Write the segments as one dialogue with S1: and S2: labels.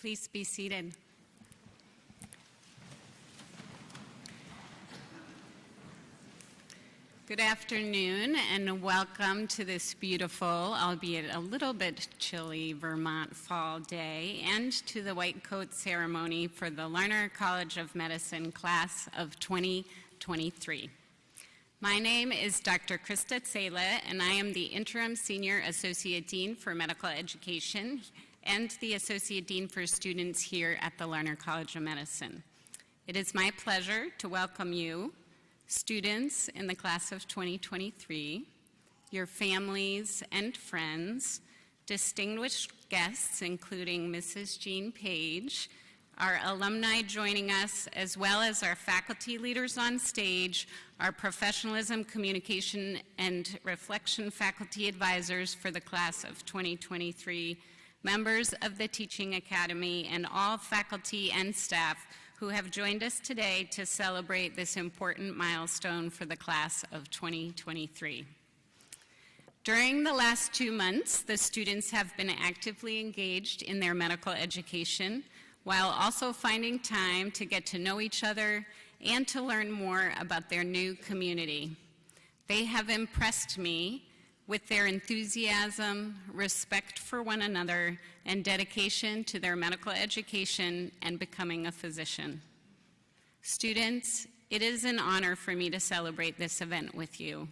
S1: Please be seated. Good afternoon and welcome to this beautiful, albeit a little bit chilly, Vermont fall day, and to the white coat ceremony for the Larner College of Medicine class of 2023. My name is Dr. Krista Tsela, and I am the Interim Senior Associate Dean for Medical Education and the Associate Dean for Students here at the Larner College of Medicine. It is my pleasure to welcome you, students in the class of 2023, your families and friends, distinguished guests including Mrs. Jean Page, our alumni joining us, as well as our faculty leaders on stage, our professionalism, communication, and reflection faculty advisors for the class of 2023, members of the Teaching Academy, and all faculty and staff who have joined us today to celebrate this important milestone for the class of 2023. During the last 2 months, the students have been actively engaged in their medical education while also finding time to get to know each other and to learn more about their new community. They have impressed me with their enthusiasm, respect for one another, and dedication to their medical education and becoming a physician. Students, it is an honor for me to celebrate this event with you.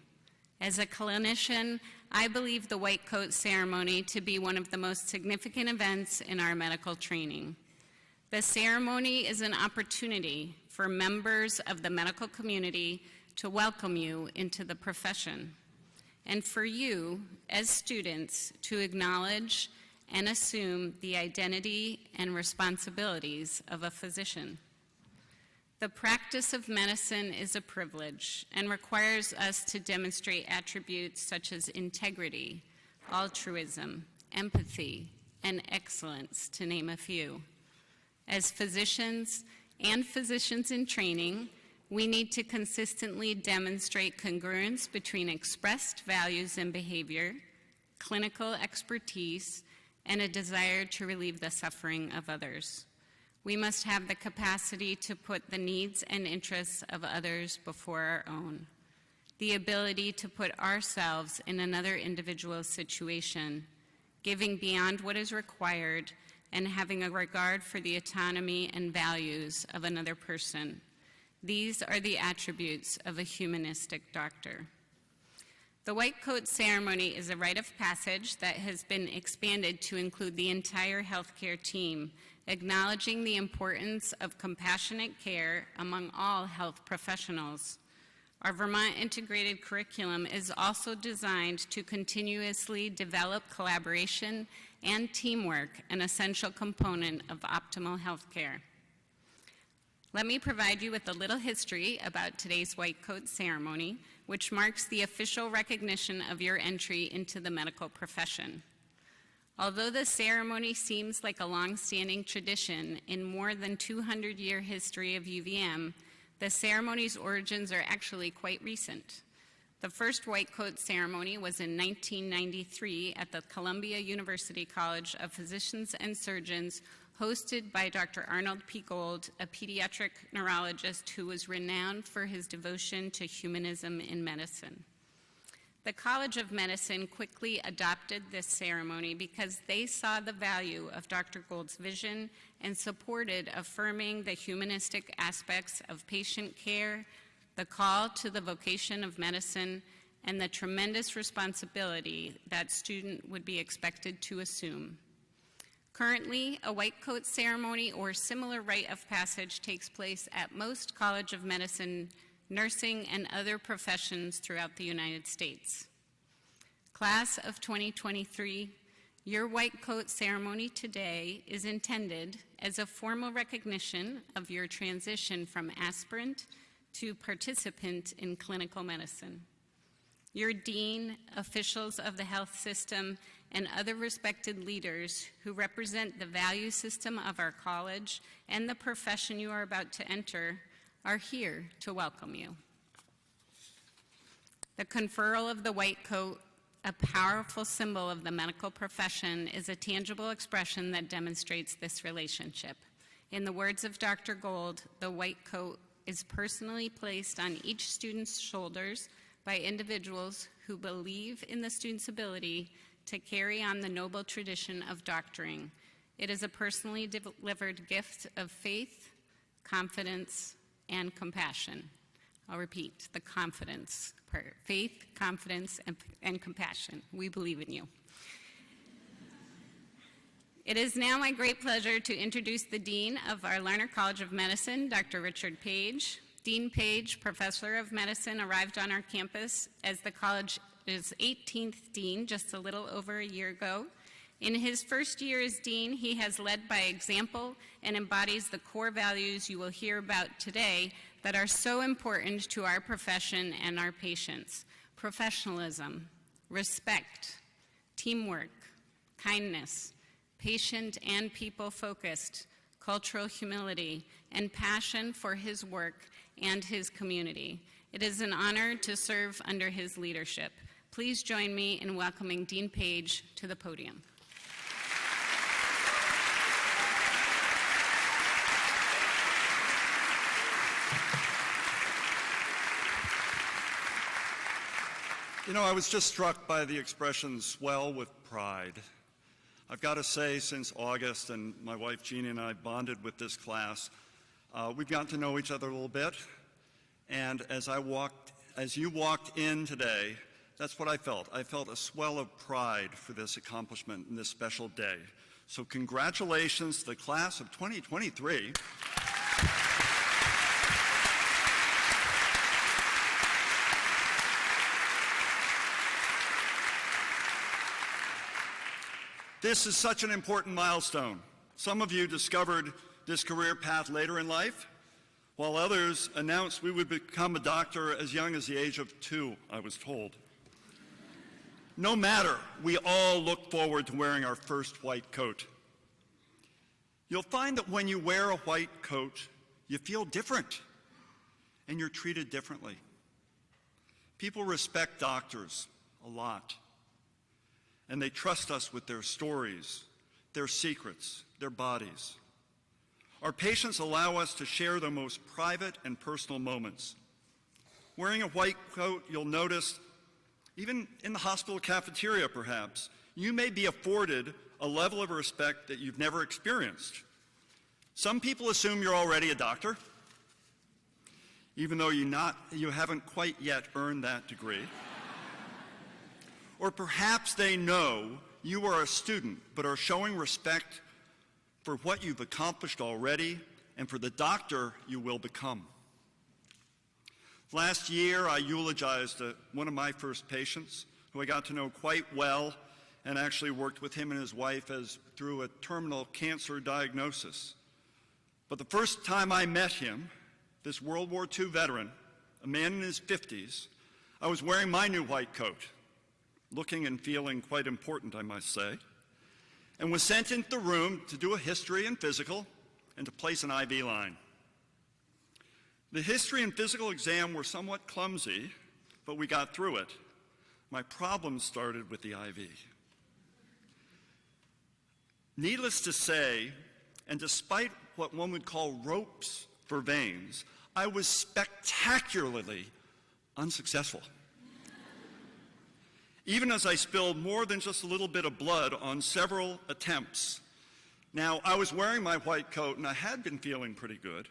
S1: As a clinician, I believe the white coat ceremony to be one of the most significant events in our medical training. The ceremony is an opportunity for members of the medical community to welcome you into the profession, and for you, as students, to acknowledge and assume the identity and responsibilities of a physician. The practice of medicine is a privilege and requires us to demonstrate attributes such as integrity, altruism, empathy, and excellence, to name a few. As physicians and physicians in training, we need to consistently demonstrate congruence between expressed values and behavior, clinical expertise, and a desire to relieve the suffering of others. We must have the capacity to put the needs and interests of others before our own, the ability to put ourselves in another individual's situation, giving beyond what is required, and having a regard for the autonomy and values of another person. These are the attributes of a humanistic doctor. The white coat ceremony is a rite of passage that has been expanded to include the entire healthcare team, acknowledging the importance of compassionate care among all health professionals. Our Vermont integrated curriculum is also designed to continuously develop collaboration and teamwork, an essential component of optimal healthcare. Let me provide you with a little history about today's white coat ceremony, which marks the official recognition of your entry into the medical profession. Although the ceremony seems like a long-standing tradition in more than 200-year history of UVM, the ceremony's origins are actually quite recent. The first white coat ceremony was in 1993 at the Columbia University College of Physicians and Surgeons, hosted by Dr. Arnold P. Gold, a pediatric neurologist who was renowned for his devotion to humanism in medicine. The College of Medicine quickly adopted this ceremony because they saw the value of Dr. Gold's vision and supported affirming the humanistic aspects of patient care, the call to the vocation of medicine, and the tremendous responsibility that student would be expected to assume. Currently, a white coat ceremony or similar rite of passage takes place at most College of Medicine, nursing, and other professions throughout the United States. Class of 2023, your white coat ceremony today is intended as a formal recognition of your transition from aspirant to participant in clinical medicine. Your dean, officials of the health system, and other respected leaders who represent the value system of our college and the profession you are about to enter are here to welcome you. The conferral of the white coat a powerful symbol of the medical profession, is a tangible expression that demonstrates this relationship. In the words of Dr. Gold, the white coat is personally placed on each student's shoulders by individuals who believe in the student's ability to carry on the noble tradition of doctoring. It is a personally delivered gift of faith, confidence, and compassion. I'll repeat the confidence part. Faith, confidence, and compassion. We believe in you. It is now my great pleasure to introduce the Dean of our Larner College of Medicine, Dr. Richard Page. Dean Page, Professor of Medicine, arrived on our campus as the college's 18th dean just a little over a year ago. In his first year as dean, he has led by example and embodies the core values you will hear about today that are so important to our profession and our patients: professionalism, respect, teamwork, kindness, patient and people-focused, cultural humility, and passion for his work and his community. It is an honor to serve under his leadership. Please join me in welcoming Dean Page to the podium.
S2: You know, I was just struck by the expression "swell with pride." I've got to say, since August, and my wife Jeannie and I bonded with this class, we've gotten to know each other a little bit. And as you walked in today, that's what I felt. I felt a swell of pride for this accomplishment and this special day. So congratulations to the class of 2023. This is such an important milestone. Some of you discovered this career path later in life, while others announced we would become a doctor as young as the age of 2, I was told. No matter, we all look forward to wearing our first white coat. You'll find that when you wear a white coat, you feel different, and you're treated differently. People respect doctors a lot. And they trust us with their stories, their secrets, their bodies. Our patients allow us to share their most private and personal moments. Wearing a white coat, you'll notice, even in the hospital cafeteria perhaps, you may be afforded a level of respect that you've never experienced. Some people assume you're already a doctor, even though you haven't quite yet earned that degree. Or perhaps they know you are a student, but are showing respect for what you've accomplished already and for the doctor you will become. Last year, I eulogized one of my first patients, who I got to know quite well, and actually worked with him and his wife through a terminal cancer diagnosis. But the first time I met him, this World War II veteran, a man in his 50s, I was wearing my new white coat, looking and feeling quite important, I must say, and was sent into the room to do a history and physical and to place an IV line. The history and physical exam were somewhat clumsy, but we got through it. My problem started with the IV. Needless to say, and despite what one would call ropes for veins, I was spectacularly unsuccessful. Even as I spilled more than just a little bit of blood on several attempts. Now, I was wearing my white coat and I had been feeling pretty good,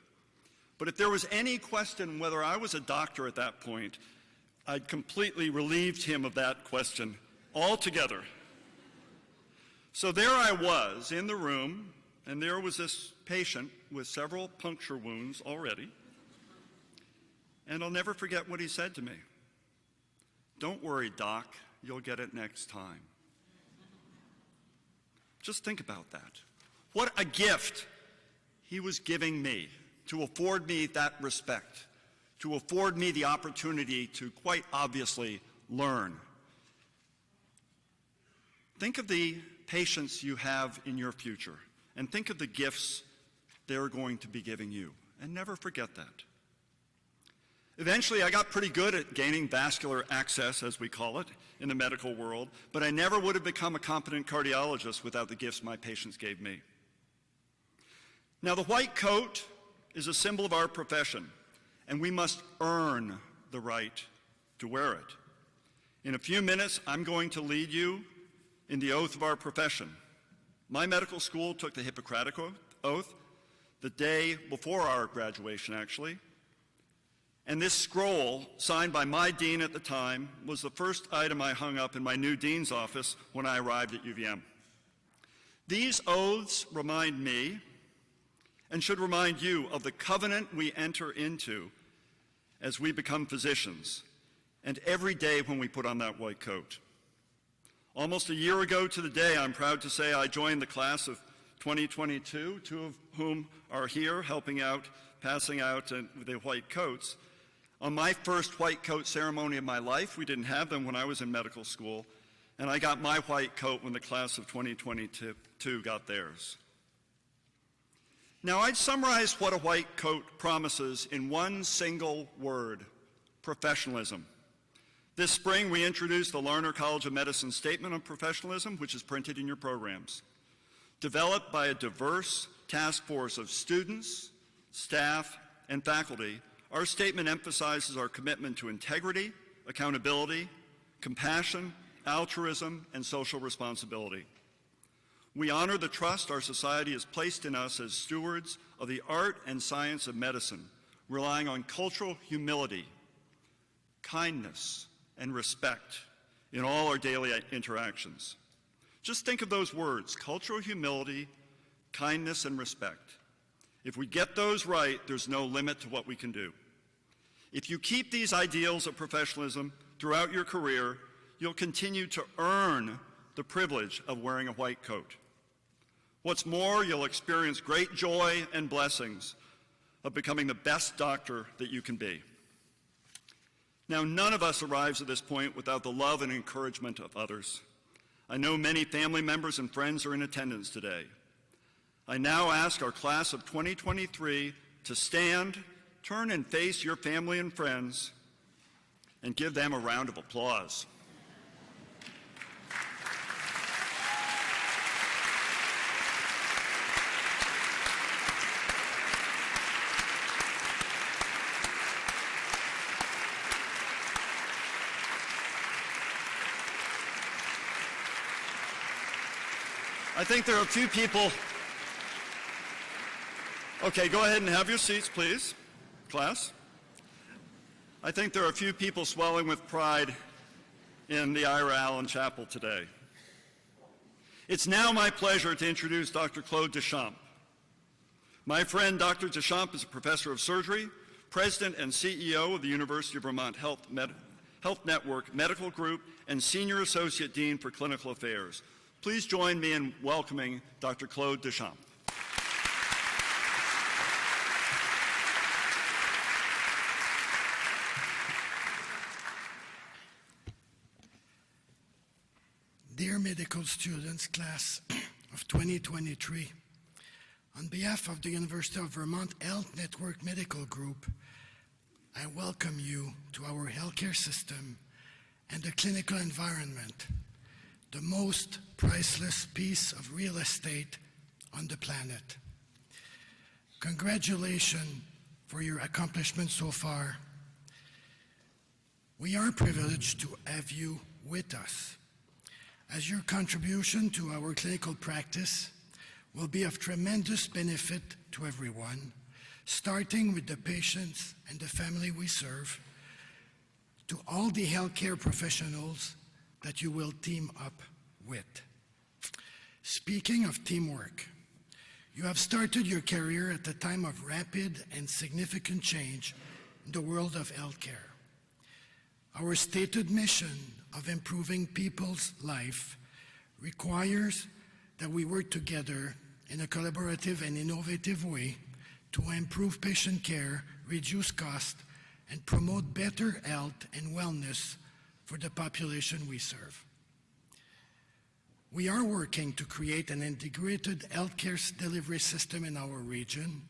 S2: but if there was any question whether I was a doctor at that point, I'd completely relieved him of that question altogether. So there I was in the room, and there was this patient with several puncture wounds already, and I'll never forget what he said to me. "Don't worry, Doc. You'll get it next time." Just think about that. What a gift he was giving me to afford me that respect, to afford me the opportunity to quite obviously learn. Think of the patients you have in your future, and think of the gifts they're going to be giving you, and never forget that. Eventually, I got pretty good at gaining vascular access, as we call it, in the medical world, but I never would have become a competent cardiologist without the gifts my patients gave me. Now, the white coat is a symbol of our profession, and we must earn the right to wear it. In a few minutes, I'm going to lead you in the oath of our profession. My medical school took the Hippocratic Oath the day before our graduation, actually. And this scroll, signed by my dean at the time, was the first item I hung up in my new dean's office when I arrived at UVM. These oaths remind me, and should remind you, of the covenant we enter into as we become physicians, and every day when we put on that white coat. Almost a year ago to the day, I'm proud to say I joined the class of 2022, two of whom are here helping out, passing out the white coats. On my first white coat ceremony of my life, we didn't have them when I was in medical school, and I got my white coat when the class of 2022 got theirs. Now, I'd summarize what a white coat promises in one single word: professionalism. This spring, we introduced the Larner College of Medicine Statement on Professionalism, which is printed in your programs. Developed by a diverse task force of students, staff, and faculty, our statement emphasizes our commitment to integrity, accountability, compassion, altruism, and social responsibility. We honor the trust our society has placed in us as stewards of the art and science of medicine, relying on cultural humility, kindness, and respect in all our daily interactions. Just think of those words: cultural humility, kindness, and respect. If we get those right, there's no limit to what we can do. If you keep these ideals of professionalism throughout your career, you'll continue to earn the privilege of wearing a white coat. What's more, you'll experience great joy and blessings of becoming the best doctor that you can be. Now, none of us arrives at this point without the love and encouragement of others. I know many family members and friends are in attendance today. I now ask our class of 2023 to stand, turn and face your family and friends, and give them a round of applause. I think there are a few people. Okay, go ahead and have your seats, please, class. I think there are a few people swelling with pride in the Ira Allen Chapel today. It's now my pleasure to introduce Dr. Claude Deschamps. My friend Dr. Deschamps is a professor of surgery, president and CEO of the University of Vermont Health Network Medical Group, and senior associate dean for clinical affairs. Please join me in welcoming Dr. Claude Deschamps.
S3: Dear medical students, class of 2023, on behalf of the University of Vermont Health Network Medical Group, I welcome you to our healthcare system and the clinical environment, the most priceless piece of real estate on the planet. Congratulations for your accomplishments so far. We are privileged to have you with us, as your contribution to our clinical practice will be of tremendous benefit to everyone, starting with the patients and the family we serve, to all the healthcare professionals that you will team up with. Speaking of teamwork, you have started your career at a time of rapid and significant change in the world of healthcare. Our stated mission of improving people's life requires that we work together in a collaborative and innovative way to improve patient care, reduce cost, and promote better health and wellness for the population we serve. We are working to create an integrated healthcare delivery system in our region,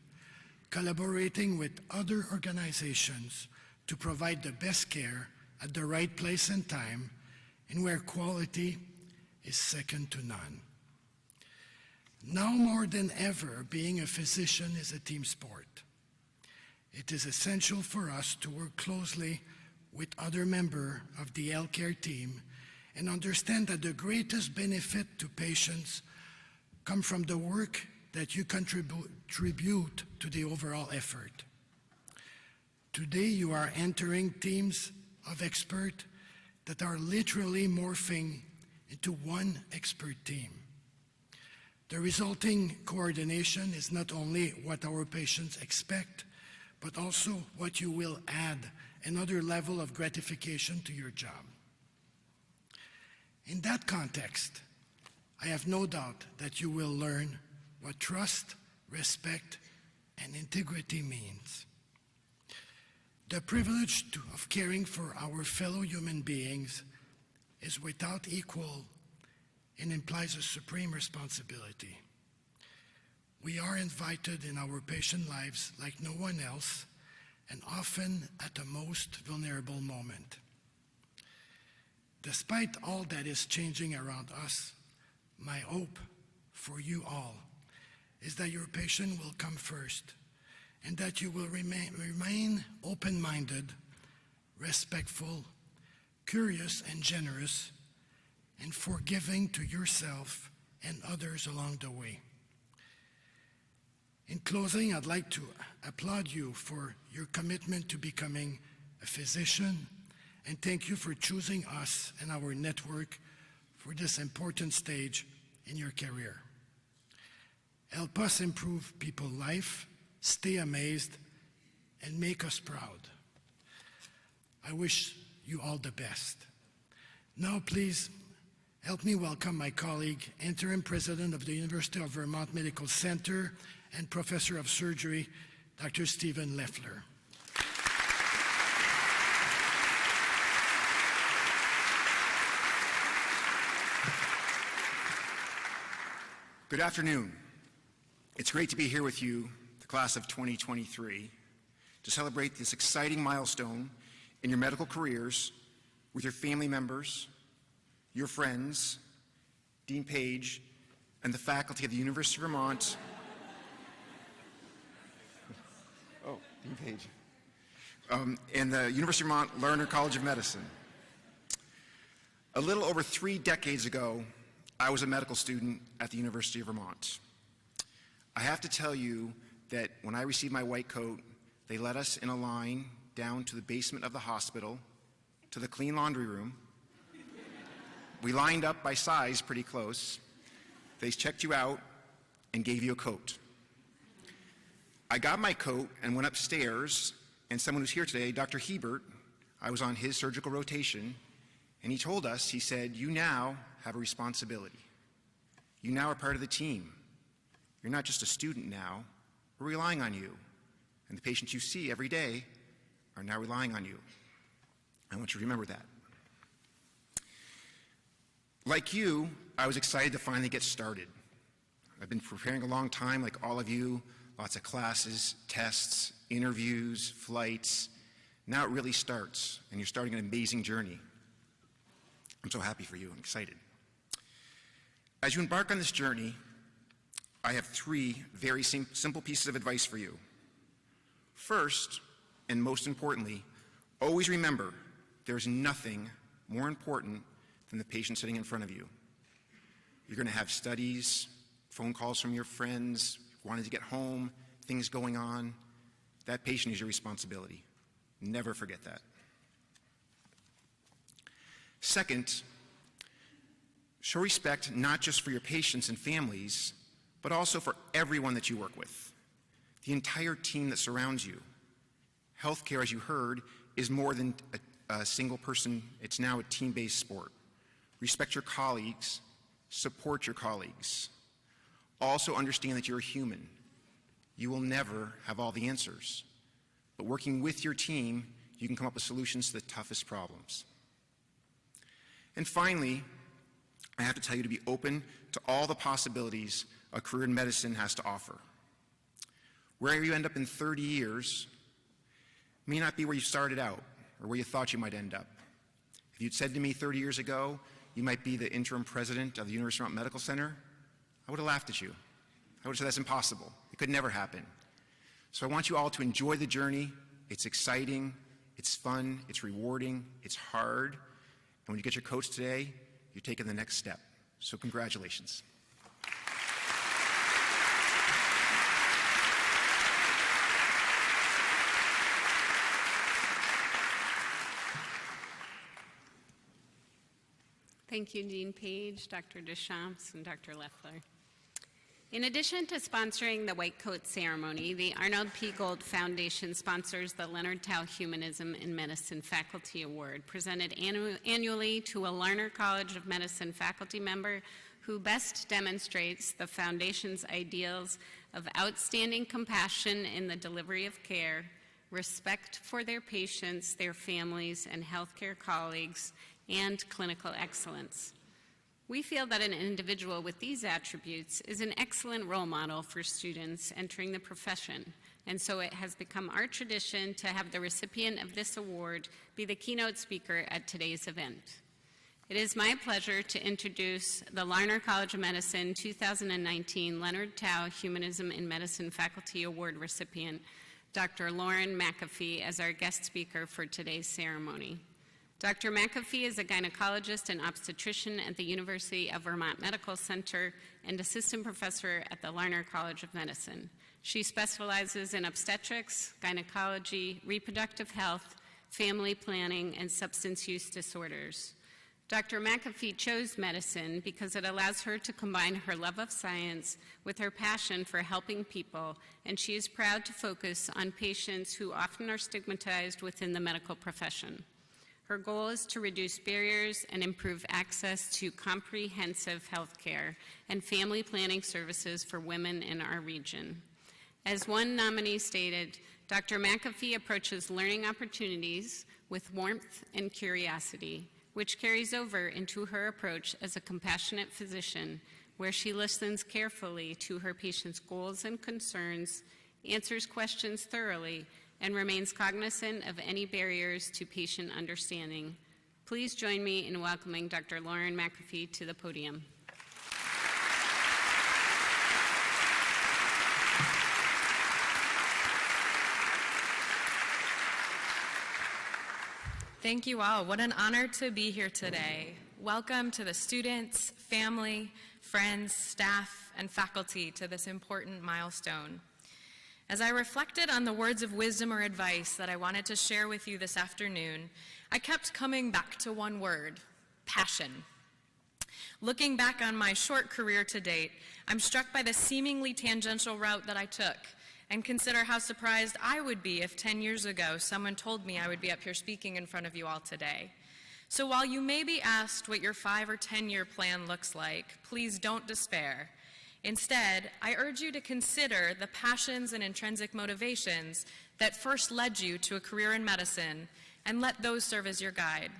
S3: collaborating with other organizations to provide the best care at the right place and time, and where quality is second to none. Now more than ever, being a physician is a team sport. It is essential for us to work closely with other members of the healthcare team and understand that the greatest benefit to patients come from the work that you contribute to the overall effort. Today, you are entering teams of experts that are literally morphing into one expert team. The resulting coordination is not only what our patients expect, but also what you will add another level of gratification to your job. In that context, I have no doubt that you will learn what trust, respect, and integrity means. The privilege of caring for our fellow human beings is without equal and implies a supreme responsibility. We are invited in our patient lives like no one else, and often at the most vulnerable moment. Despite all that is changing around us, my hope for you all is that your patient will come first, and that you will remain open-minded, respectful, curious, and generous, and forgiving to yourself and others along the way. In closing, I'd like to applaud you for your commitment to becoming a physician, and thank you for choosing us and our network for this important stage in your career. Help us improve people's life, stay amazed, and make us proud. I wish you all the best. Now, please help me welcome my colleague, Interim President of the University of Vermont Medical Center and Professor of Surgery, Dr. Stephen Leffler.
S4: Good afternoon. It's great to be here with you, the class of 2023, to celebrate this exciting milestone in your medical careers with your family members, your friends, Dean Page, and the faculty of the University of Vermont. Oh, Dean Page. And the University of Vermont Larner College of Medicine. A little over 3 decades ago, I was a medical student at the University of Vermont. I have to tell you that when I received my white coat, they led us in a line down to the basement of the hospital, to the clean laundry room. We lined up by size pretty close. They checked you out and gave you a coat. I got my coat and went upstairs, and someone who's here today, Dr. Hebert, I was on his surgical rotation, and he told us, he said, "You now have a responsibility. You now are part of the team. You're not just a student now. We're relying on you. And the patients you see every day are now relying on you." I want you to remember that. Like you, I was excited to finally get started. I've been preparing a long time, like all of you, lots of classes, tests, interviews, flights. Now it really starts, and you're starting an amazing journey. I'm so happy for you and excited. As you embark on this journey, I have 3 very simple pieces of advice for you. First, and most importantly, always remember there's nothing more important than the patient sitting in front of you. You're going to have studies, phone calls from your friends, wanting to get home, things going on. That patient is your responsibility. Never forget that. Second, show respect not just for your patients and families, but also for everyone that you work with, the entire team that surrounds you. Healthcare, as you heard, is more than a single person. It's now a team-based sport. Respect your colleagues, support your colleagues. Also understand that you're a human. You will never have all the answers, but working with your team, you can come up with solutions to the toughest problems. And finally, I have to tell you to be open to all the possibilities a career in medicine has to offer. Wherever you end up in 30 years, may not be where you started out or where you thought you might end up. If you'd said to me 30 years ago, you might be the interim president of the University of Vermont Medical Center, I would have laughed at you. I would have said that's impossible. It could never happen. So I want you all to enjoy the journey. It's exciting, it's fun, it's rewarding, it's hard. And when you get your coats today, you're taking the next step. So congratulations.
S1: Thank you, Dean Page, Dr. Deschamps, and Dr. Leffler. In addition to sponsoring the White Coat Ceremony, the Arnold P. Gold Foundation sponsors the Leonard Tao Humanism in Medicine Faculty Award, presented annually to a Larner College of Medicine faculty member who best demonstrates the Foundation's ideals of outstanding compassion in the delivery of care, respect for their patients, their families, and healthcare colleagues, and clinical excellence. We feel that an individual with these attributes is an excellent role model for students entering the profession, and so it has become our tradition to have the recipient of this award be the keynote speaker at today's event. It is my pleasure to introduce the Larner College of Medicine 2019 Leonard Tao Humanism in Medicine Faculty Award recipient, Dr. Lauren McAfee, as our guest speaker for today's ceremony. Dr. McAfee is a gynecologist and obstetrician at the University of Vermont Medical Center and assistant professor at the Larner College of Medicine. She specializes in obstetrics, gynecology, reproductive health, family planning, and substance use disorders. Dr. McAfee chose medicine because it allows her to combine her love of science with her passion for helping people, and she is proud to focus on patients who often are stigmatized within the medical profession. Her goal is to reduce barriers and improve access to comprehensive health care and family planning services for women in our region. As one nominee stated, Dr. McAfee approaches learning opportunities with warmth and curiosity, which carries over into her approach as a compassionate physician, where she listens carefully to her patients' goals and concerns, answers questions thoroughly, and remains cognizant of any barriers to patient understanding. Please join me in welcoming Dr. Lauren McAfee to the podium.
S5: Thank you all. What an honor to be here today. Welcome to the students, family, friends, staff, and faculty to this important milestone. As I reflected on the words of wisdom or advice that I wanted to share with you this afternoon, I kept coming back to one word: passion. Looking back on my short career to date, I'm struck by the seemingly tangential route that I took, and consider how surprised I would be if 10 years ago someone told me I would be up here speaking in front of you all today. So while you may be asked what your 5 or 10-year plan looks like, please don't despair. Instead, I urge you to consider the passions and intrinsic motivations that first led you to a career in medicine, and let those serve as your guide.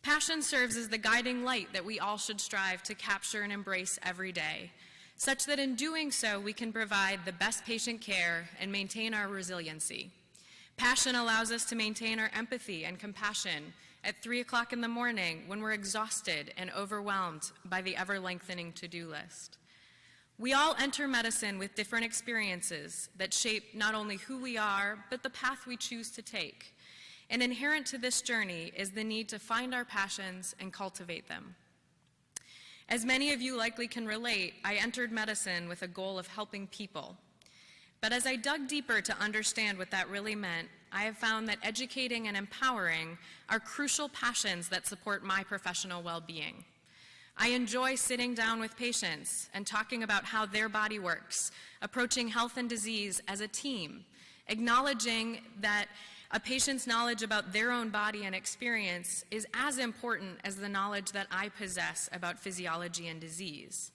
S5: Passion serves as the guiding light that we all should strive to capture and embrace every day, such that in doing so we can provide the best patient care and maintain our resiliency. Passion allows us to maintain our empathy and compassion at 3 o'clock in the morning when we're exhausted and overwhelmed by the ever-lengthening to-do list. We all enter medicine with different experiences that shape not only who we are, but the path we choose to take. And inherent to this journey is the need to find our passions and cultivate them. As many of you likely can relate, I entered medicine with a goal of helping people. But as I dug deeper to understand what that really meant, I have found that educating and empowering are crucial passions that support my professional well-being. I enjoy sitting down with patients and talking about how their body works, approaching health and disease as a team, acknowledging that a patient's knowledge about their own body and experience is as important as the knowledge that I possess about physiology and disease.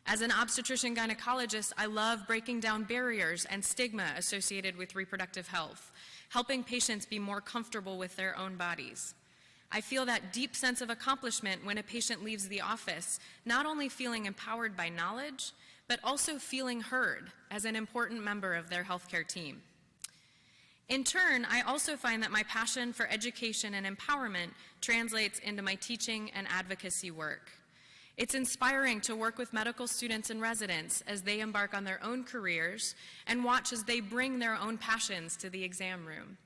S5: As an obstetrician gynecologist, I love breaking down barriers and stigma associated with reproductive health, helping patients be more comfortable with their own bodies. I feel that deep sense of accomplishment when a patient leaves the office, not only feeling empowered by knowledge, but also feeling heard as an important member of their healthcare team. In turn, I also find that my passion for education and empowerment translates into my teaching and advocacy work. It's inspiring to work with medical students and residents as they embark on their own careers and watch as they bring their own passions to the exam room.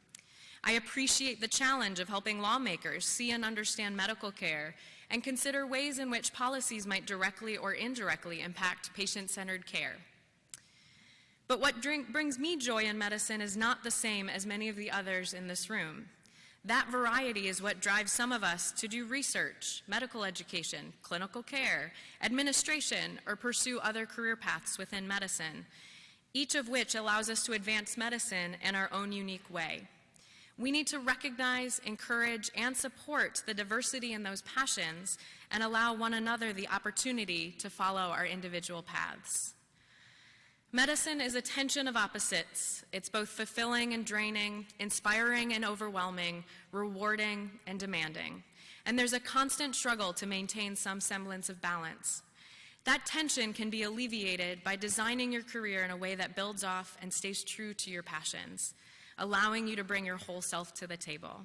S5: I appreciate the challenge of helping lawmakers see and understand medical care and consider ways in which policies might directly or indirectly impact patient-centered care. But what brings me joy in medicine is not the same as many of the others in this room. That variety is what drives some of us to do research, medical education, clinical care, administration, or pursue other career paths within medicine, each of which allows us to advance medicine in our own unique way. We need to recognize, encourage, and support the diversity in those passions and allow one another the opportunity to follow our individual paths. Medicine is a tension of opposites. It's both fulfilling and draining, inspiring and overwhelming, rewarding and demanding. And there's a constant struggle to maintain some semblance of balance. That tension can be alleviated by designing your career in a way that builds off and stays true to your passions, allowing you to bring your whole self to the table.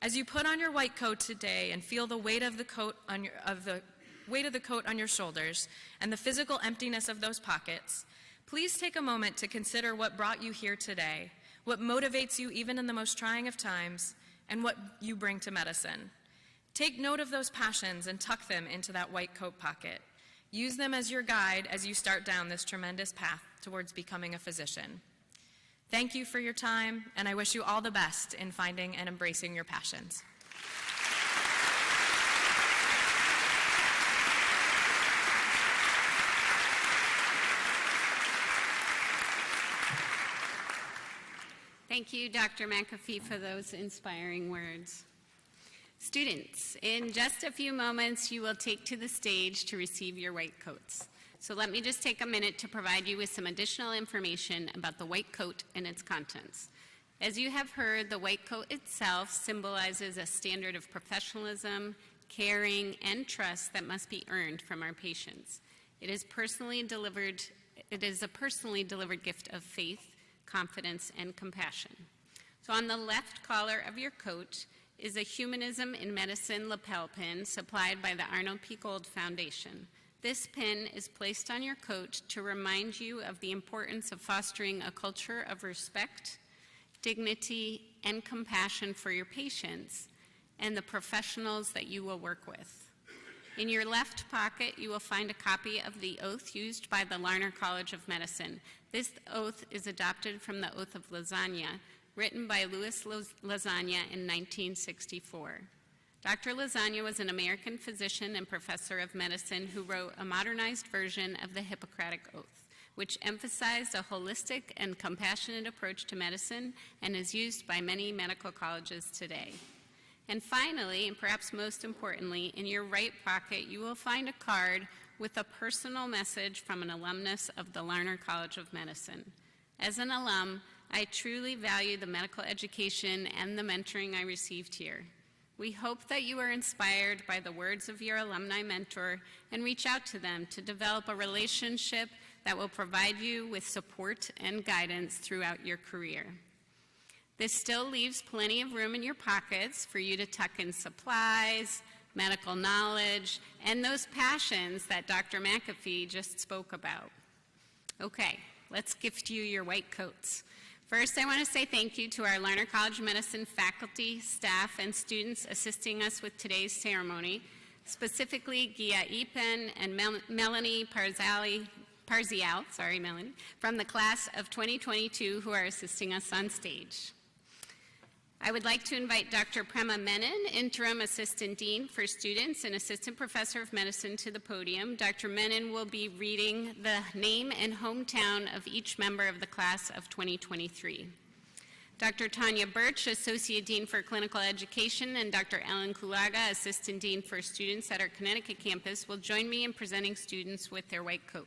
S5: As you put on your white coat today and feel the weight of the coat on your shoulders and the physical emptiness of those pockets, please take a moment to consider what brought you here today, what motivates you even in the most trying of times, and what you bring to medicine. Take note of those passions and tuck them into that white coat pocket. Use them as your guide as you start down this tremendous path towards becoming a physician. Thank you for your time, and I wish you all the best in finding and embracing your passions.
S1: Thank you, Dr. McAfee, for those inspiring words. Students, in just a few moments, you will take to the stage to receive your white coats. So let me just take a minute to provide you with some additional information about the white coat and its contents. As you have heard, the white coat itself symbolizes a standard of professionalism, caring, and trust that must be earned from our patients. It is a personally delivered gift of faith, confidence, and compassion. So on the left collar of your coat is a Humanism in Medicine lapel pin supplied by the Arnold P. Gold Foundation. This pin is placed on your coat to remind you of the importance of fostering a culture of respect, dignity, and compassion for your patients and the professionals that you will work with. In your left pocket, you will find a copy of the oath used by the Larner College of Medicine. This oath is adopted from the Oath of Lasagna, written by Louis Lasagna in 1964. Dr. Lasagna was an American physician and professor of medicine who wrote a modernized version of the Hippocratic Oath, which emphasized a holistic and compassionate approach to medicine and is used by many medical colleges today. And finally, and perhaps most importantly, in your right pocket, you will find a card with a personal message from an alumnus of the Larner College of Medicine. As an alum, I truly value the medical education and the mentoring I received here. We hope that you are inspired by the words of your alumni mentor and reach out to them to develop a relationship that will provide you with support and guidance throughout your career. This still leaves plenty of room in your pockets for you to tuck in supplies, medical knowledge, and those passions that Dr. McAfee just spoke about. Okay, let's gift you your white coats. First, I want to say thank you to our Larner College of Medicine faculty, staff, and students assisting us with today's ceremony, specifically Gia Epen and Melanie Parzial, from the class of 2022 who are assisting us on stage. I would like to invite Dr. Prema Menon, Interim Assistant Dean for Students and Assistant Professor of Medicine, to the podium. Dr. Menon will be reading the name and hometown of each member of the class of 2023. Dr. Tanya Birch, Associate Dean for Clinical Education, and Dr. Ellen Kulaga, Assistant Dean for Students at our Connecticut campus, will join me in presenting students with their white coat.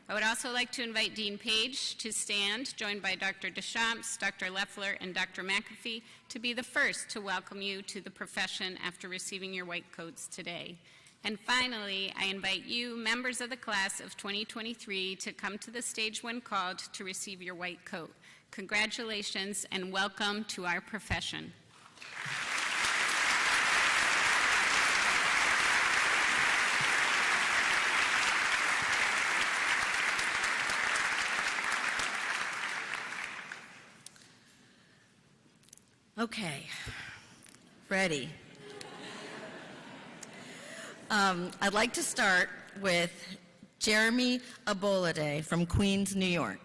S1: I would also like to invite Dean Page to stand, joined by Dr. Deschamps, Dr. Leffler, and Dr. McAfee, to be the first to welcome you to the profession after receiving your white coats today. And finally, I invite you, members of the class of 2023, to come to the stage when called to receive your white coat. Congratulations and welcome to our profession.
S6: Okay, ready. I'd like to start with Jeremy Abolade from Queens, New York.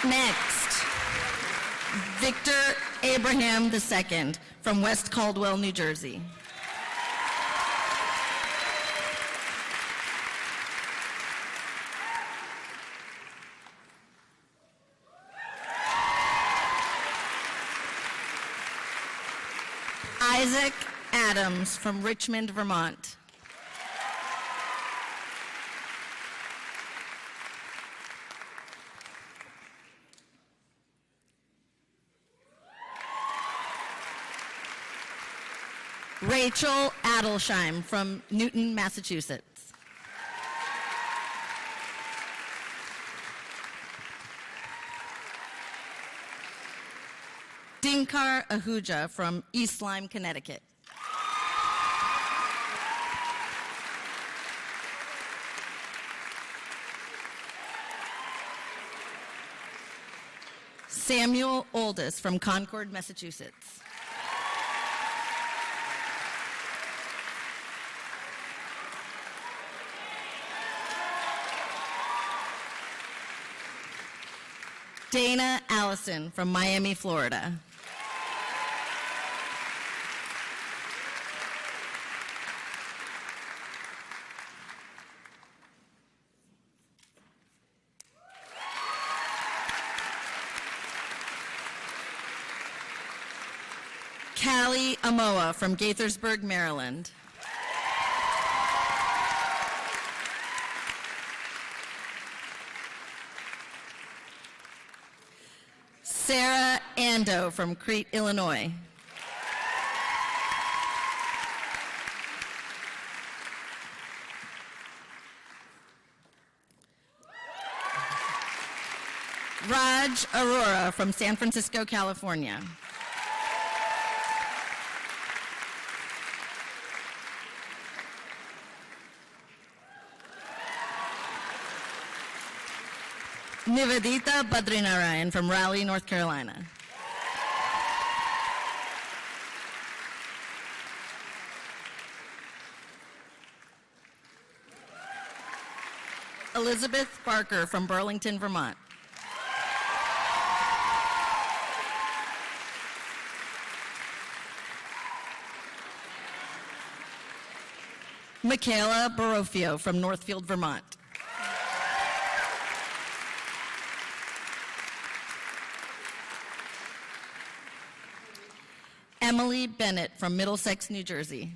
S6: Next, Victor Abraham II from West Caldwell, New Jersey. Isaac Adams from Richmond, Vermont. Rachel Adelsheim from Newton, Massachusetts. Dinkar Ahuja from East Lyme, Connecticut. Samuel Oldest from Concord, Massachusetts. Dana Allison from Miami, Florida. Callie Amoa from Gaithersburg, Maryland. Sarah Ando from Crete, Illinois. Raj Arora from San Francisco, California. Nivedita Badrinarayan from Raleigh, North Carolina. Elizabeth Barker from Burlington, Vermont. Michaela Barofio from Northfield, Vermont. Emily Bennett from Middlesex, New Jersey.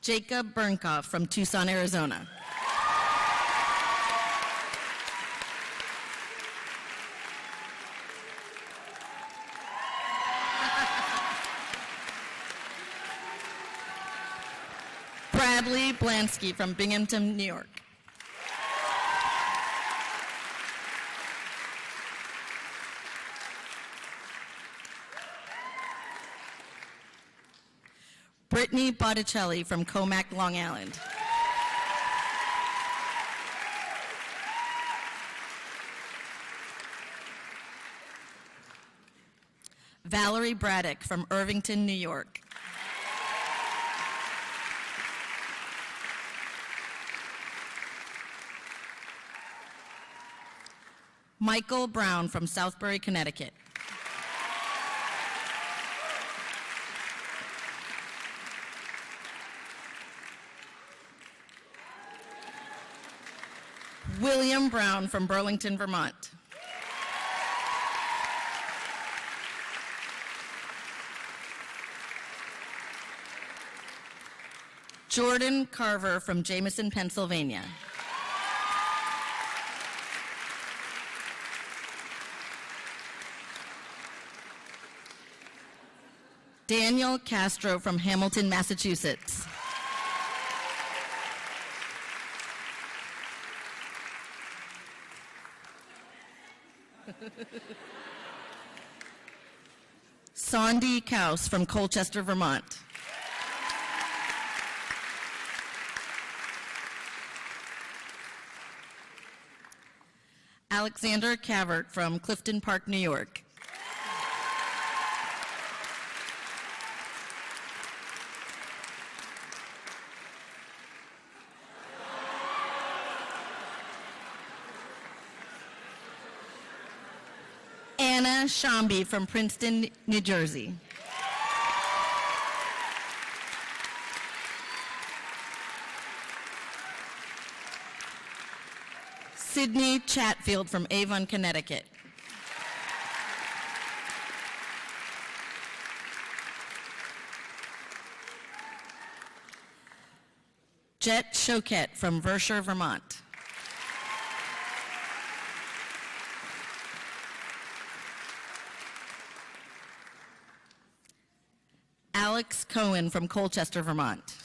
S6: Jacob Burnkoff from Tucson, Arizona. Bradley Blansky from Binghamton, New York. Brittany Botticelli from Comac, Long Island. Valerie Braddock from Irvington, New York. Michael Brown from Southbury, Connecticut. William Brown from Burlington, Vermont. Jordan Carver from Jameson, Pennsylvania. Daniel Castro from Hamilton, Massachusetts. Sondi Kaus from Colchester, Vermont. Alexander Cavert from Clifton Park, New York. Anna Shambi from Princeton, New Jersey. Sydney Chatfield from Avon, Connecticut. Jet Choquette from Vershire, Vermont. Alex Cohen from Colchester, Vermont.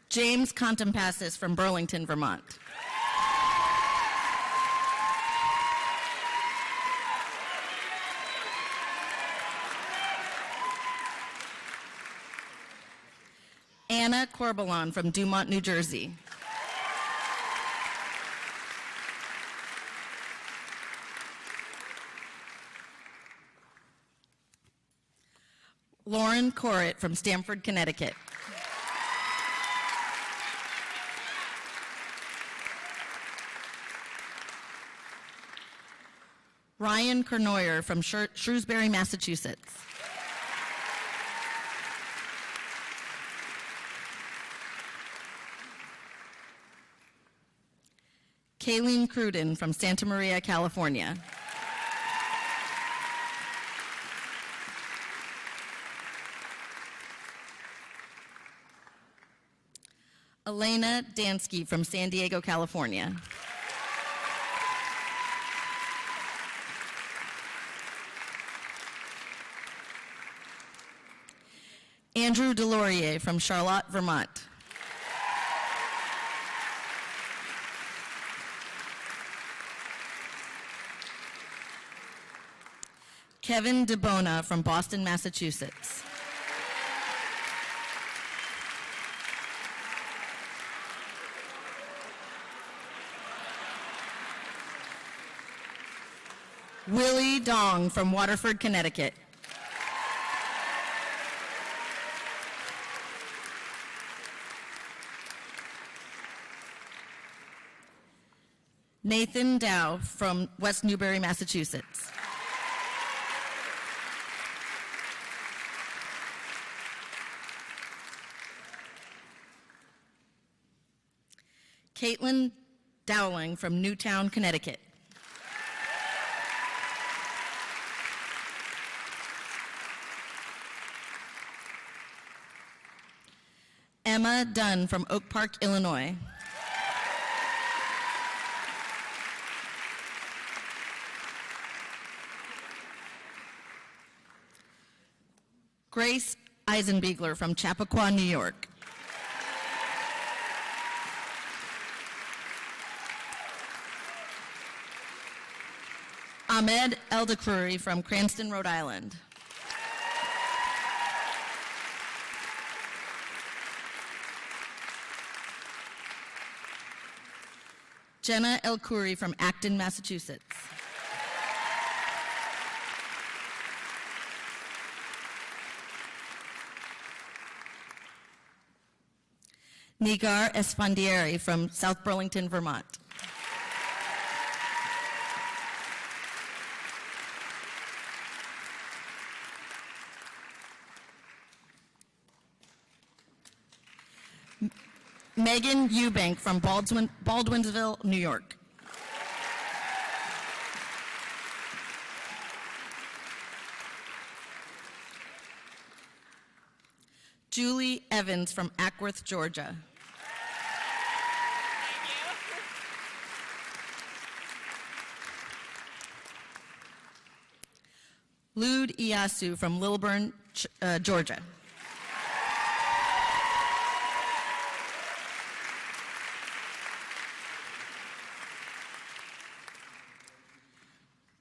S6: James Contompassis from Burlington, Vermont. Anna Corbalon from Dumont, New Jersey. Lauren Corritt from Stamford, Connecticut. Ryan Kernoyer from Shrewsbury, Massachusetts. Kayleen Cruden from Santa Maria, California. Elena Dansky from San Diego, California. Andrew Delorier from Charlotte, Vermont. Kevin DeBona from Boston, Massachusetts. Willie Dong from Waterford, Connecticut. Nathan Dow from West Newbury, Massachusetts. Caitlin Dowling from Newtown, Connecticut. Emma Dunn from Oak Park, Illinois. Grace Eisenbiegler from Chappaqua, New York. Ahmed Eldakrouri from Cranston, Rhode Island. Jenna Elkuri from Acton, Massachusetts. Nigar Esfandieri from South Burlington, Vermont. Megan Eubank from Baldwinsville, New York. Julie Evans from Ackworth, Georgia. Lud Iyasu from Lilburn, Georgia.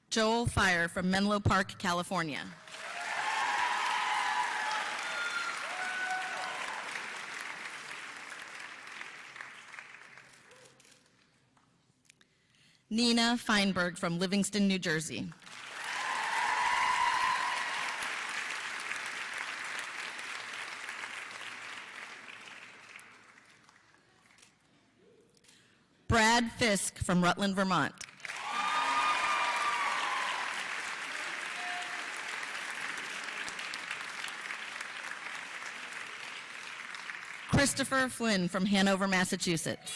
S6: Joel Fire from Menlo Park, California. Nina Feinberg from Livingston, New Jersey. Brad Fisk from Rutland, Vermont. Christopher Flynn from Hanover, Massachusetts.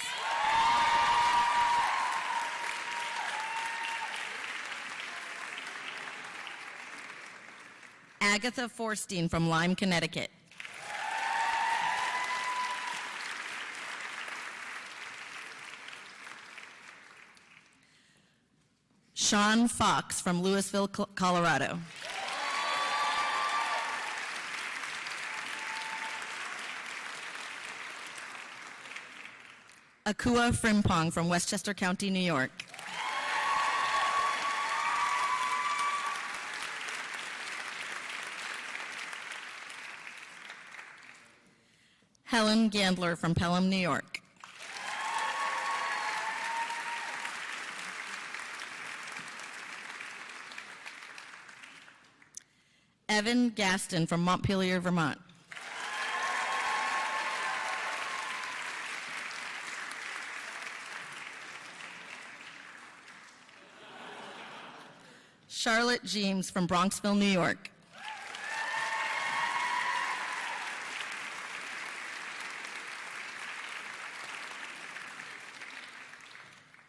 S6: Agatha Forstein from Lyme, Connecticut. Sean Fox from Louisville, Colorado. Akua Frimpong from Westchester County, New York. Helen Gandler from Pelham, New York. Evan Gaston from Montpelier, Vermont. Charlotte James from Bronxville, New York.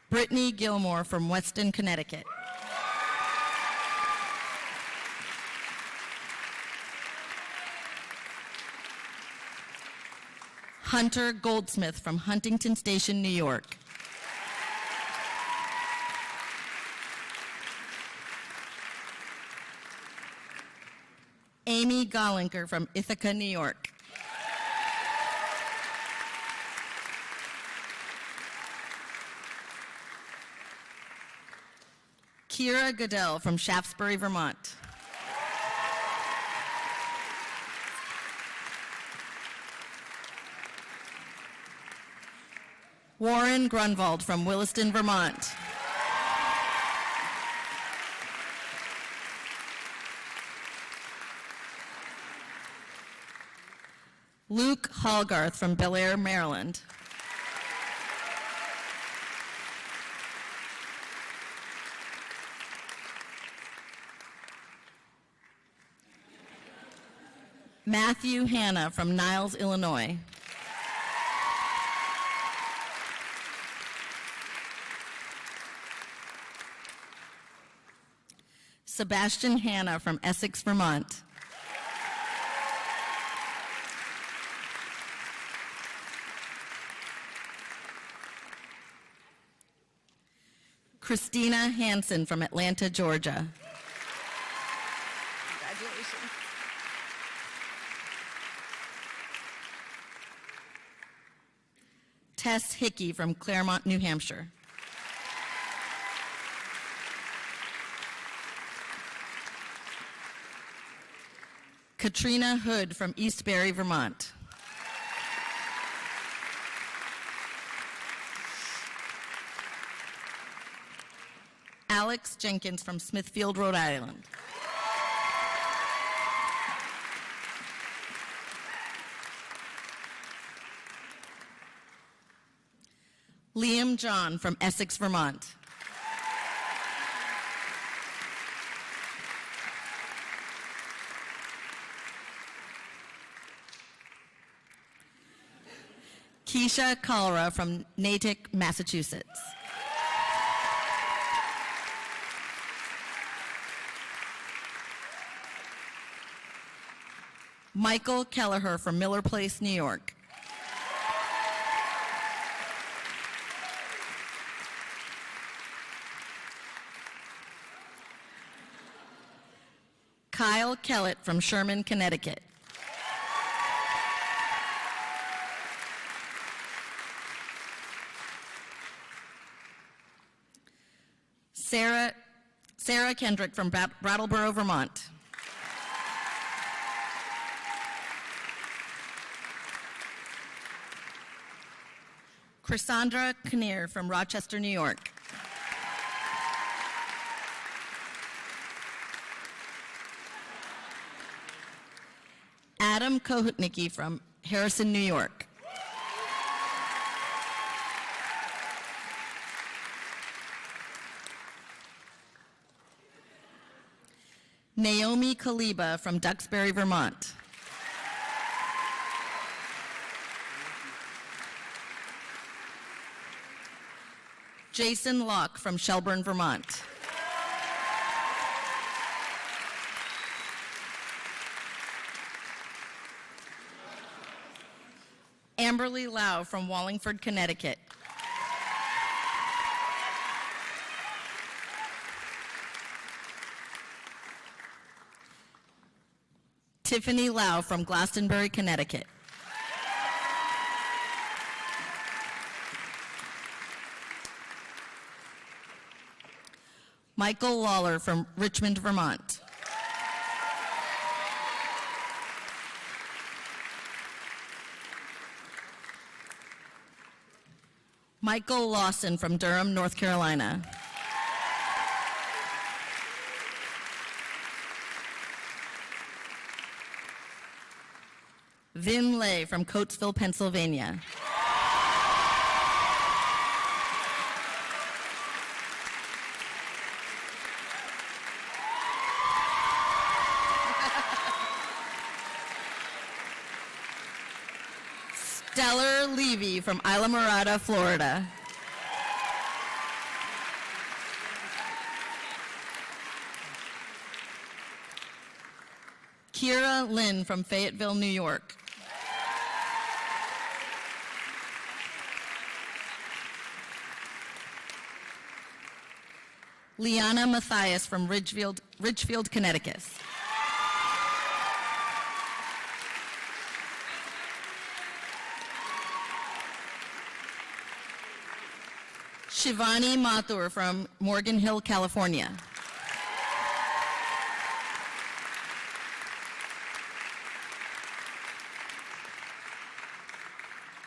S6: Brittany Gilmore from Weston, Connecticut. Hunter Goldsmith from Huntington Station, New York. Amy Gollinker from Ithaca, New York. Kira Goodell from Shaftesbury, Vermont. Warren Grunwald from Williston, Vermont. Luke Hallgarth from Bel Air, Maryland. Matthew Hanna from Niles, Illinois. Sebastian Hanna from Essex, Vermont. Christina Hansen from Atlanta, Georgia. Congratulations. Tess Hickey from Claremont, New Hampshire. Katrina Hood from Eastbury, Vermont. Alex Jenkins from Smithfield, Rhode Island. Liam John from Essex, Vermont. Keisha Kalra from Natick, Massachusetts. Michael Kelleher from Miller Place, New York. Kyle Kellett from Sherman, Connecticut. Sarah Kendrick from Brattleboro, Vermont. Chrisandra Kinnear from Rochester, New York. Adam Kohutnicki from Harrison, New York. Naomi Kaliba from Duxbury, Vermont. Jason Locke from Shelburne, Vermont. Amberly Lau from Wallingford, Connecticut. Tiffany Lau from Glastonbury, Connecticut. Michael Lawler from Richmond, Vermont. Michael Lawson from Durham, North Carolina. Vin Lay from Coatesville, Pennsylvania. Stellar Levy from Islamorada, Florida. Kira Lynn from Fayetteville, New York. Liana Mathias from Ridgefield, Connecticut. Shivani Mathur from Morgan Hill, California.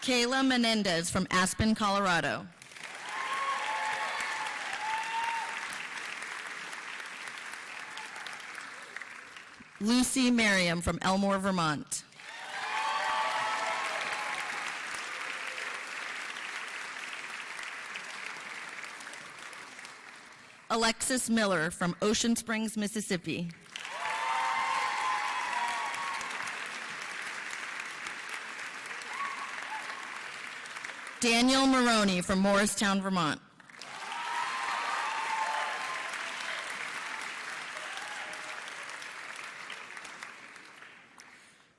S6: Kayla Menendez from Aspen, Colorado. Lucy Merriam from Elmore, Vermont. Alexis Miller from Ocean Springs, Mississippi. Daniel Maroney from Morristown, Vermont.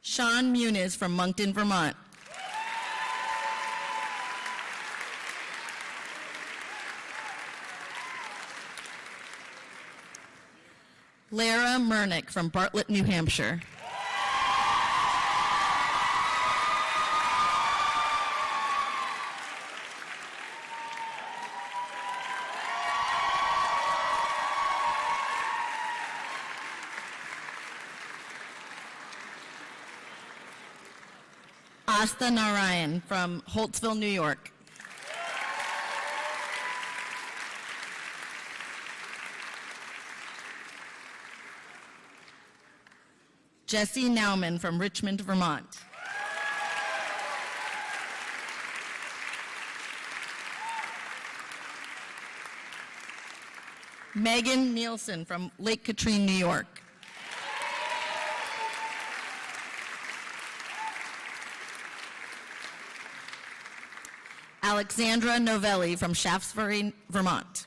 S6: Sean Muniz from Moncton, Vermont. Lara Murnick from Bartlett, New Hampshire. Asta Narayan from Holtsville, New York. Jesse Nauman from Richmond, Vermont. Megan Nielsen from Lake Katrine, New York. Alexandra Novelli from Shaftesbury, Vermont.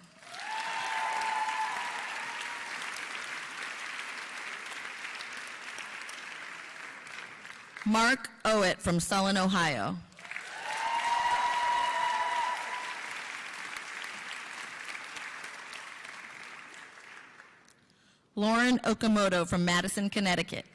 S6: Mark Owett from Sullen, Ohio. Lauren Okamoto from Madison, Connecticut.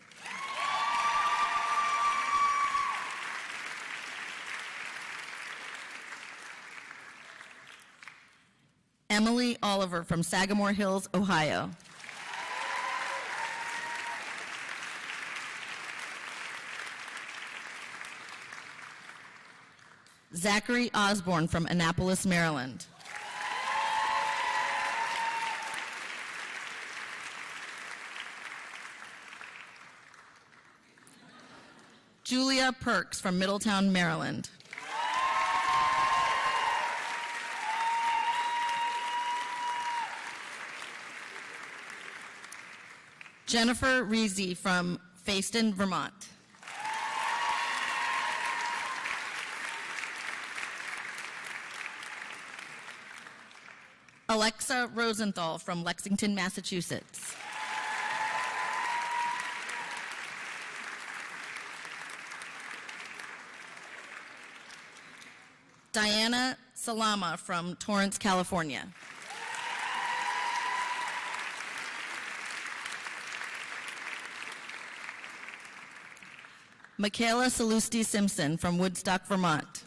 S6: Emily Oliver from Sagamore Hills, Ohio. Zachary Osborne from Annapolis, Maryland. Julia Perks from Middletown, Maryland. Jennifer Reezy from Fayston, Vermont. Alexa Rosenthal from Lexington, Massachusetts. Diana Salama from Torrance, California. Michaela Salusti Simpson from Woodstock, Vermont.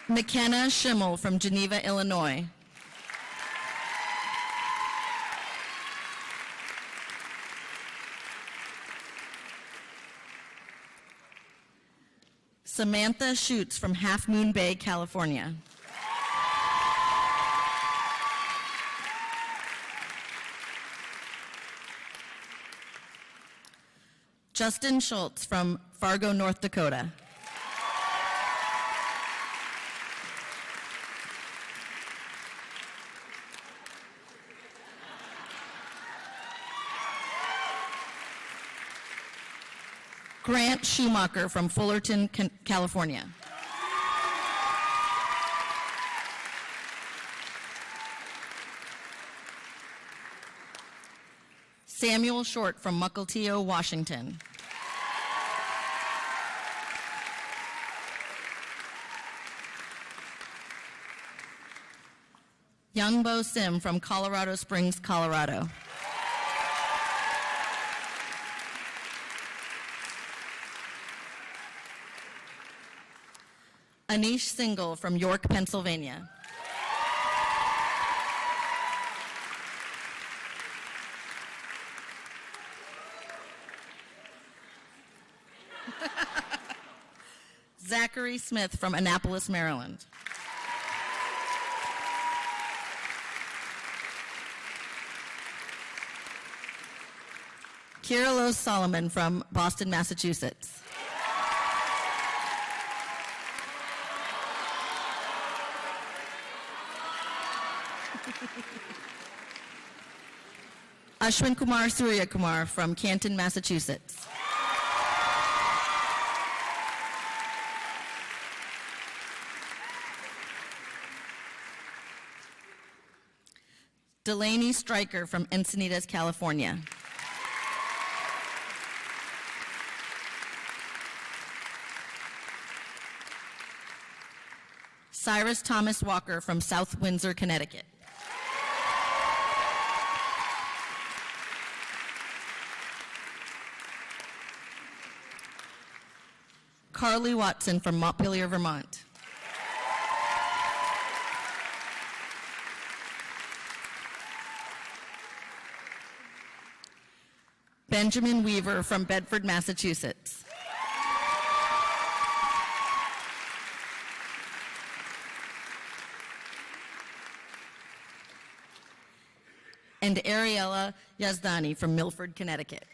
S6: McKenna Schimmel from Geneva, Illinois. Samantha Schutz from Half Moon Bay, California. Justin Schultz from Fargo, North Dakota. Grant Schumacher from Fullerton, California. Samuel Short from Mukilteo, Washington. Youngbo Sim from Colorado Springs, Colorado. Anish Singhal from York, Pennsylvania. Zachary Smith from Annapolis, Maryland. Kyrillos Solomon from Boston, Massachusetts. Ashwin Kumar Surya Kumar from Canton, Massachusetts. Delaney Stryker from Encinitas, California. Cyrus Thomas Walker from South Windsor, Connecticut. Carly Watson from Montpelier, Vermont. Benjamin Weaver from Bedford, Massachusetts. And Ariella Yazdani from Milford, Connecticut.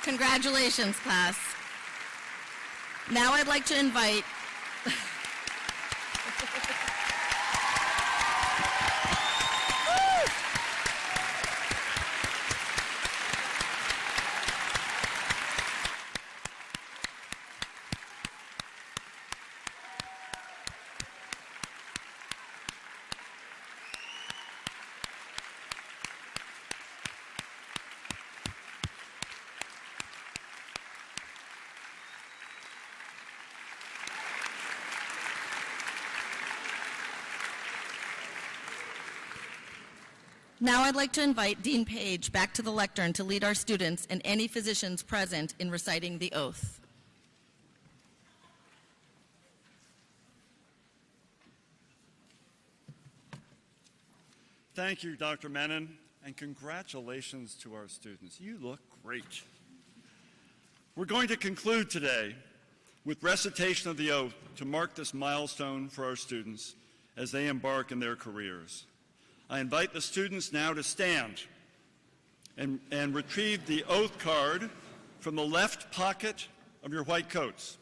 S6: Congratulations, class. Now I'd like to invite Now I'd like to invite Dean Page back to the lectern to lead our students and any physicians present in reciting the oath.
S2: Thank you, Dr. Menon, and congratulations to our students. You look great. We're going to conclude today with recitation of the oath to mark this milestone for our students as they embark in their careers. I invite the students now to stand and retrieve the oath card from the left pocket of your white coats.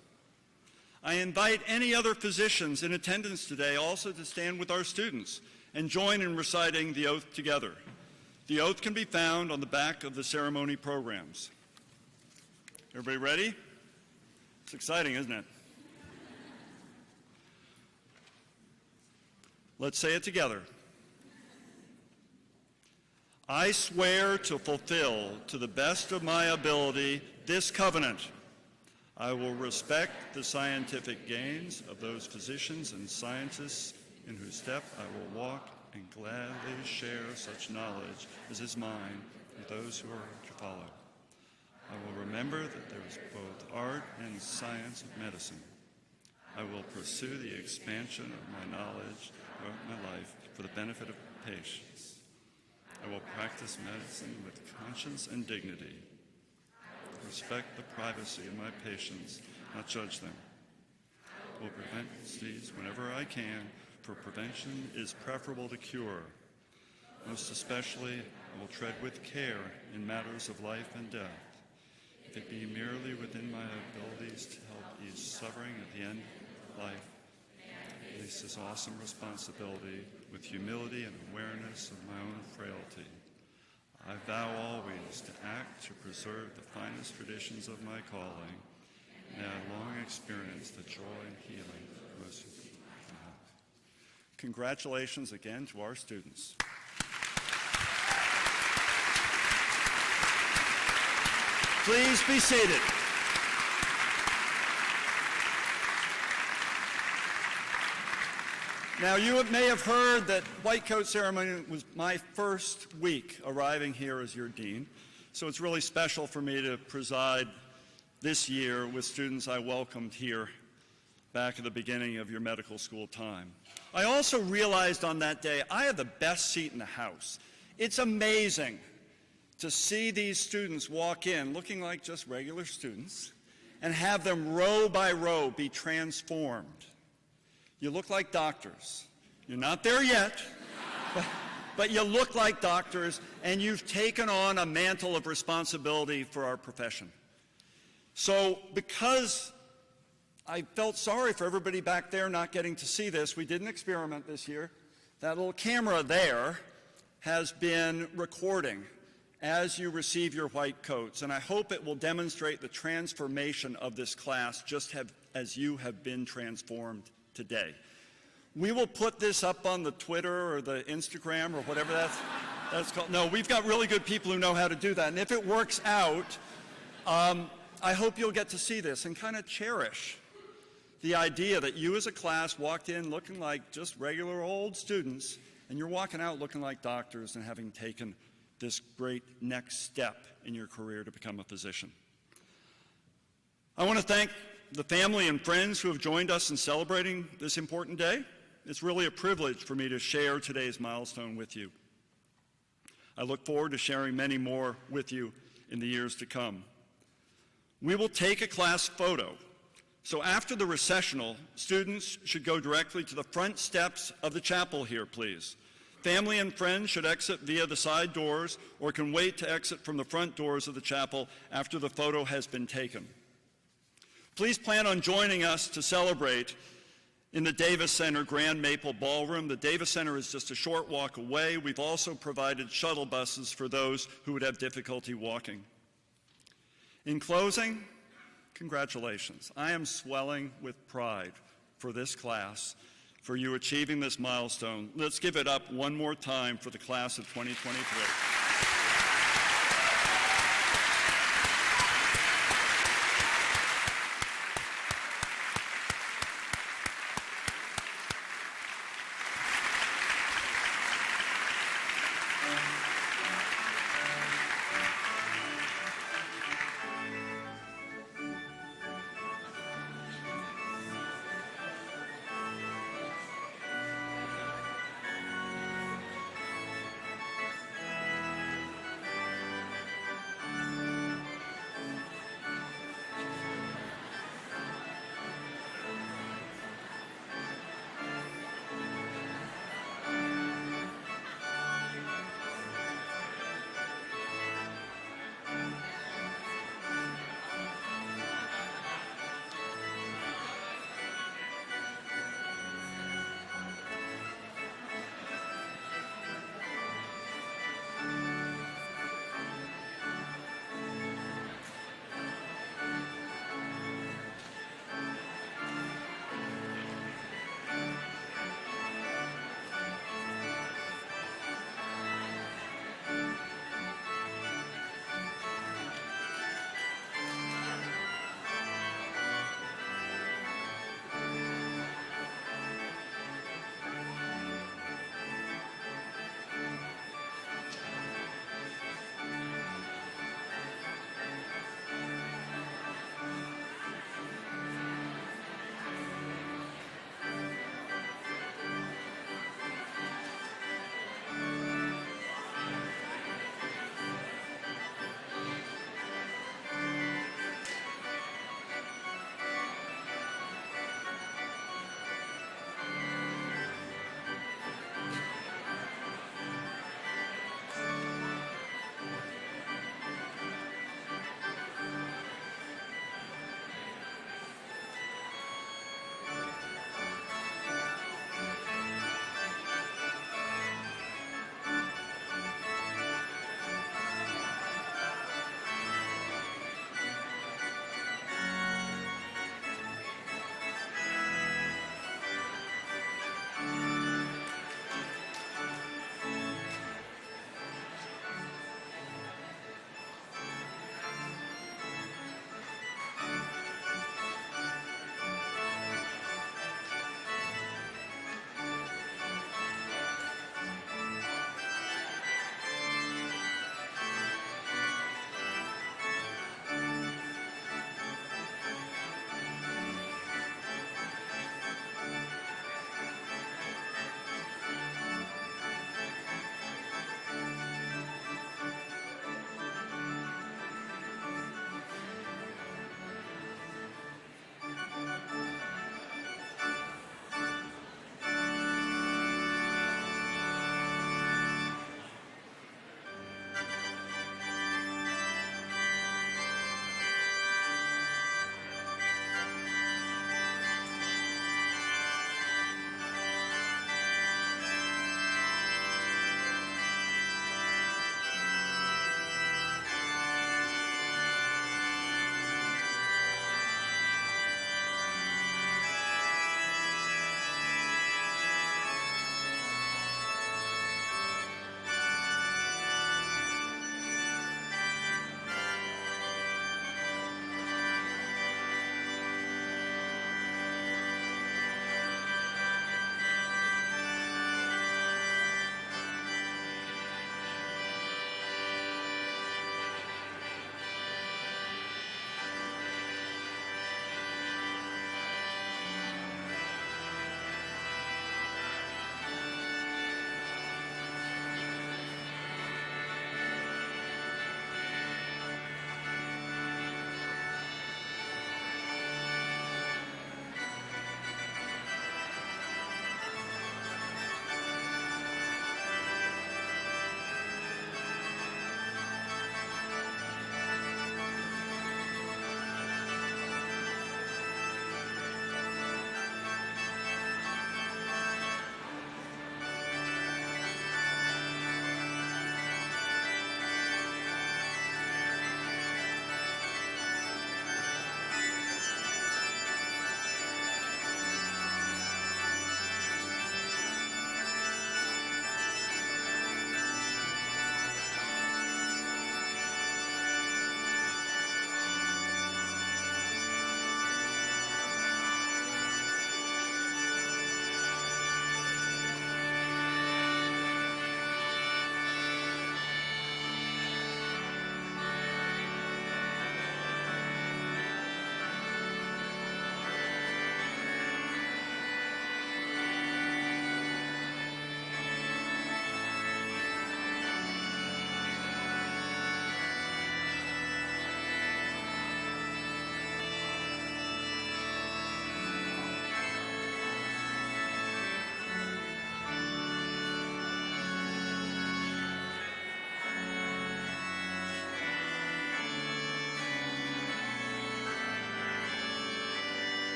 S2: I invite any other physicians in attendance today also to stand with our students and join in reciting the oath together. The oath can be found on the back of the ceremony programs. Everybody ready? It's exciting, isn't it? Let's say it together. I swear to fulfill, to the best of my ability, this covenant. I will respect the scientific gains of those physicians and scientists in whose step I will walk and gladly share such knowledge as is mine with those who are to follow. I will remember that there is both art and science of medicine. I will pursue the expansion of my knowledge throughout my life for the benefit of patients. I will practice medicine with conscience and dignity. Respect the privacy of my patients, not judge them. I will prevent disease whenever I can, for prevention is preferable to cure. Most especially, I will tread with care in matters of life and death. If it be merely within my abilities to help ease suffering at the end of life, I face this awesome responsibility with humility and awareness of my own frailty. I vow always to act to preserve the finest traditions of my calling, and I have long experienced the joy and healing most of you have. Congratulations again to our students. Please be seated. Now, you may have heard that White Coat Ceremony was my first week arriving here as your dean, so it's really special for me to preside this year with students I welcomed here back at the beginning of your medical school time. I also realized on that day I had the best seat in the house. It's amazing to see these students walk in looking like just regular students and have them row by row be transformed. You look like doctors. You're not there yet, but you look like doctors, and you've taken on a mantle of responsibility for our profession. So because I felt sorry for everybody back there not getting to see this, we did an experiment this year. That little camera there has been recording as you receive your white coats, and I hope it will demonstrate the transformation of this class just as you have been transformed today. We will put this up on the Twitter or the Instagram or whatever that's called. No, we've got really good people who know how to do that. And if it works out, I hope you'll get to see this and kind of cherish the idea that you as a class walked in looking like just regular old students, and you're walking out looking like doctors and having taken this great next step in your career to become a physician. I want to thank the family and friends who have joined us in celebrating this important day. It's really a privilege for me to share today's milestone with you. I look forward to sharing many more with you in the years to come. We will take a class photo. So after the recessional, students should go directly to the front steps of the chapel here, please. Family and friends should exit via the side doors or can wait to exit from the front doors of the chapel after the photo has been taken. Please plan on joining us to celebrate in the Davis Center Grand Maple Ballroom. The Davis Center is just a short walk away. We've also provided shuttle buses for those who would have difficulty walking. In closing, congratulations. I am swelling with pride for this class, for you achieving this milestone. Let's give it up one more time for the class of 2023.